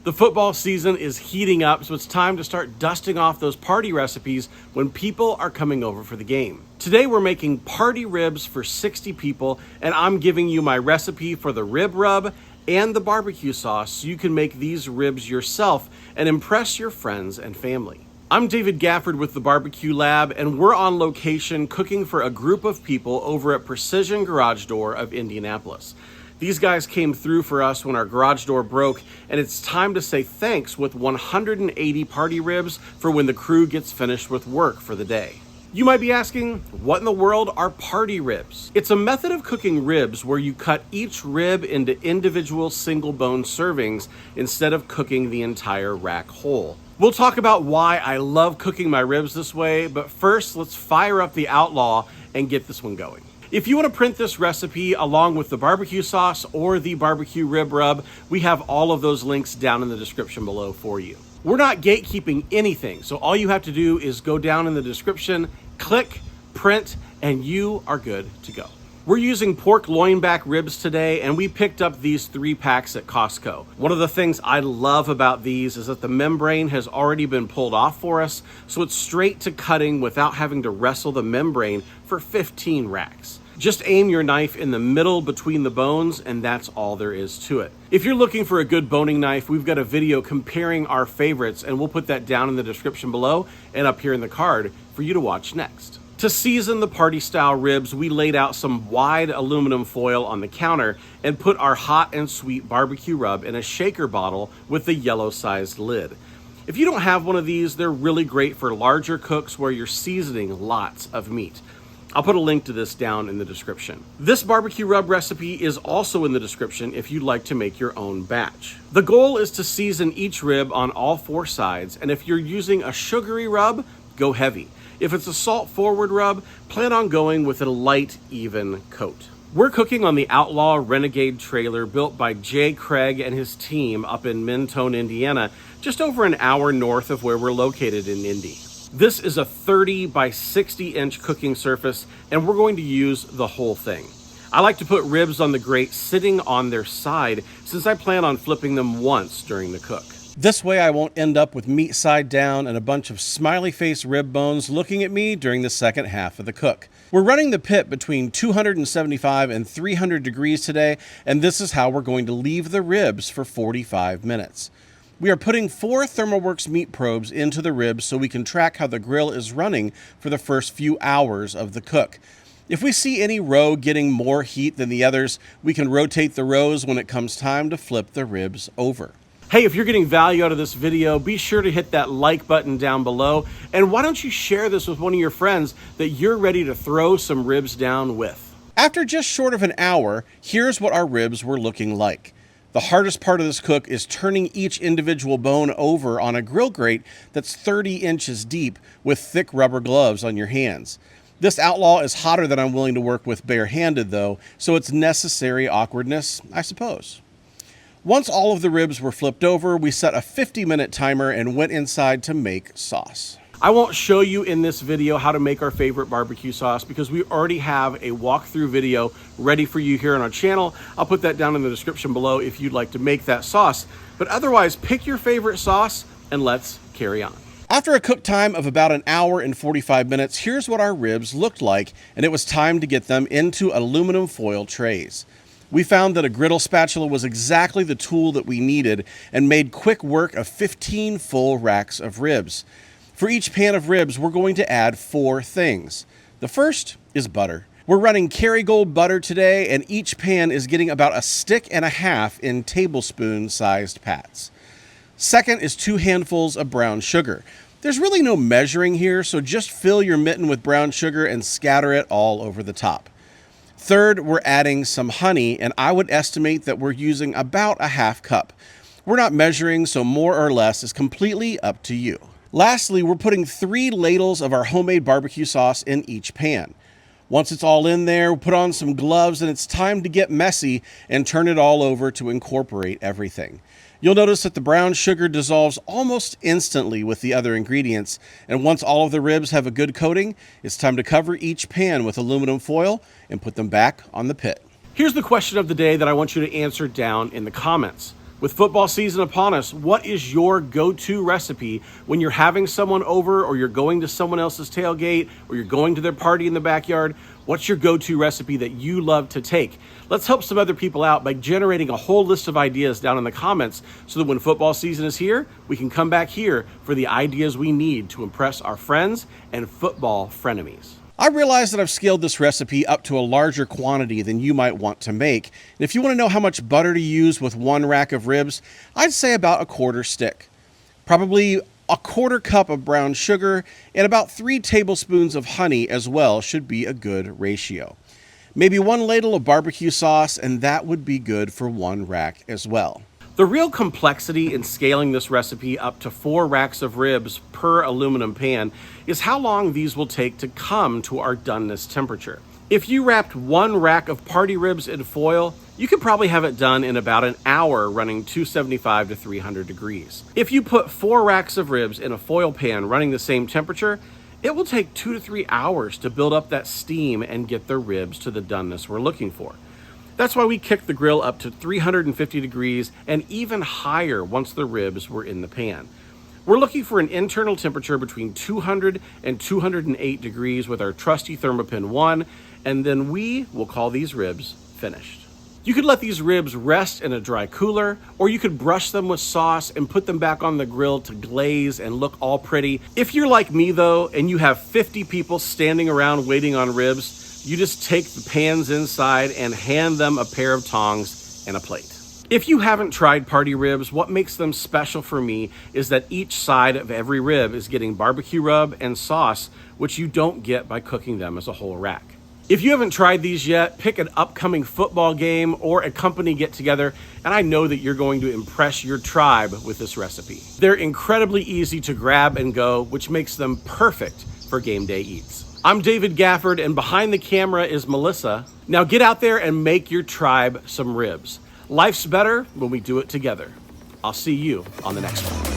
The football season is heating up, so it's time to start dusting off those party recipes when people are coming over for the game. Today we're making party ribs for 60 people, and I'm giving you my recipe for the rib rub and the barbecue sauce so you can make these ribs yourself and impress your friends and family. I'm David Gafford with the Barbecue Lab, and we're on location cooking for a group of people over at Precision Garage Door of Indianapolis. These guys came through for us when our garage door broke, and it's time to say thanks with 180 party ribs for when the crew gets finished with work for the day. You might be asking, what in the world are party ribs? It's a method of cooking ribs where you cut each rib into individual single bone servings instead of cooking the entire rack whole. We'll talk about why I love cooking my ribs this way, but first let's fire up the Outlaw and get this one going. If you want to print this recipe along with the barbecue sauce or the barbecue rib rub, we have all of those links down in the description below for you. We're not gatekeeping anything, so all you have to do is go down in the description, click, print, and you are good to go. We're using pork loin back ribs today, and we picked up these 3 packs at Costco. One of the things I love about these is that the membrane has already been pulled off for us, so it's straight to cutting without having to wrestle the membrane for 15 racks. Just aim your knife in the middle between the bones, and that's all there is to it. If you're looking for a good boning knife, we've got a video comparing our favorites, and we'll put that down in the description below and up here in the card for you to watch next. To season the party style ribs, we laid out some wide aluminum foil on the counter and put our hot and sweet barbecue rub in a shaker bottle with the yellow sized lid. If you don't have one of these, they're really great for larger cooks where you're seasoning lots of meat. I'll put a link to this down in the description. This barbecue rub recipe is also in the description if you'd like to make your own batch. The goal is to season each rib on all 4 sides, and if you're using a sugary rub, go heavy. If it's a salt forward rub, plan on going with a light, even coat. We're cooking on the Outlaw Renegade trailer built by Jay Craig and his team up in Mentone, Indiana, just over an hour north of where we're located in Indy. This is a 30 by 60 inch cooking surface, and we're going to use the whole thing. I like to put ribs on the grate sitting on their side since I plan on flipping them once during the cook. This way I won't end up with meat side down and a bunch of smiley face rib bones looking at me during the second half of the cook. We're running the pit between 275 and 300 degrees today, and this is how we're going to leave the ribs for 45 minutes. We are putting 4 ThermoWorks meat probes into the ribs so we can track how the grill is running for the first few hours of the cook. If we see any row getting more heat than the others, we can rotate the rows when it comes time to flip the ribs over. Hey, if you're getting value out of this video, be sure to hit that like button down below. And why don't you share this with one of your friends that you're ready to throw some ribs down with? After just short of an hour, here's what our ribs were looking like. The hardest part of this cook is turning each individual bone over on a grill grate that's 30 inches deep with thick rubber gloves on your hands. This Outlaw is hotter than I'm willing to work with barehanded though, so it's necessary awkwardness, I suppose. Once all of the ribs were flipped over, we set a 50-minute timer and went inside to make sauce. I won't show you in this video how to make our favorite barbecue sauce because we already have a walkthrough video ready for you here on our channel. I'll put that down in the description below if you'd like to make that sauce. But otherwise, pick your favorite sauce and let's carry on. After a cook time of about an hour and 45 minutes, here's what our ribs looked like, and it was time to get them into aluminum foil trays. We found that a griddle spatula was exactly the tool that we needed and made quick work of 15 full racks of ribs. For each pan of ribs, we're going to add 4 things. The first is butter. We're running Kerrygold butter today, and each pan is getting about 1.5 sticks in tablespoon-sized pats. Second is 2 handfuls of brown sugar. There's really no measuring here, so just fill your mitten with brown sugar and scatter it all over the top. Third, we're adding some honey, and I would estimate that we're using about 1/2 cup. We're not measuring, so more or less is completely up to you. Lastly, we're putting 3 ladles of our homemade barbecue sauce in each pan. Once it's all in there, we'll put on some gloves, and it's time to get messy and turn it all over to incorporate everything. You'll notice that the brown sugar dissolves almost instantly with the other ingredients, and once all of the ribs have a good coating, it's time to cover each pan with aluminum foil and put them back on the pit. Here's the question of the day that I want you to answer down in the comments. With football season upon us, what is your go-to recipe when you're having someone over, or you're going to someone else's tailgate, or you're going to their party in the backyard? What's your go-to recipe that you love to take? Let's help some other people out by generating a whole list of ideas down in the comments so that when football season is here, we can come back here for the ideas we need to impress our friends and football frenemies. I realize that I've scaled this recipe up to a larger quantity than you might want to make. And if you want to know how much butter to use with one rack of ribs, I'd say about a quarter stick. Probably a quarter cup of brown sugar and about 3 tablespoons of honey as well should be a good ratio. Maybe 1 ladle of barbecue sauce, and that would be good for 1 rack as well. The real complexity in scaling this recipe up to 4 racks of ribs per aluminum pan is how long these will take to come to our doneness temperature. If you wrapped 1 rack of party ribs in foil, you could probably have it done in about an hour running 275 to 300 degrees. If you put 4 racks of ribs in a foil pan running the same temperature, it will take 2 to 3 hours to build up that steam and get the ribs to the doneness we're looking for. That's why we kicked the grill up to 350 degrees and even higher once the ribs were in the pan. We're looking for an internal temperature between 200 and 208 degrees with our trusty Thermopin 1, and then we will call these ribs finished. You could let these ribs rest in a dry cooler, or you could brush them with sauce and put them back on the grill to glaze and look all pretty. If you're like me though, and you have 50 people standing around waiting on ribs, you just take the pans inside and hand them a pair of tongs and a plate. If you haven't tried party ribs, what makes them special for me is that each side of every rib is getting barbecue rub and sauce, which you don't get by cooking them as a whole rack. If you haven't tried these yet, pick an upcoming football game or a company get-together, and I know that you're going to impress your tribe with this recipe. They're incredibly easy to grab and go, which makes them perfect for game day eats. I'm David Gafford, and behind the camera is Melissa. Now get out there and make your tribe some ribs. Life's better when we do it together. I'll see you on the next one.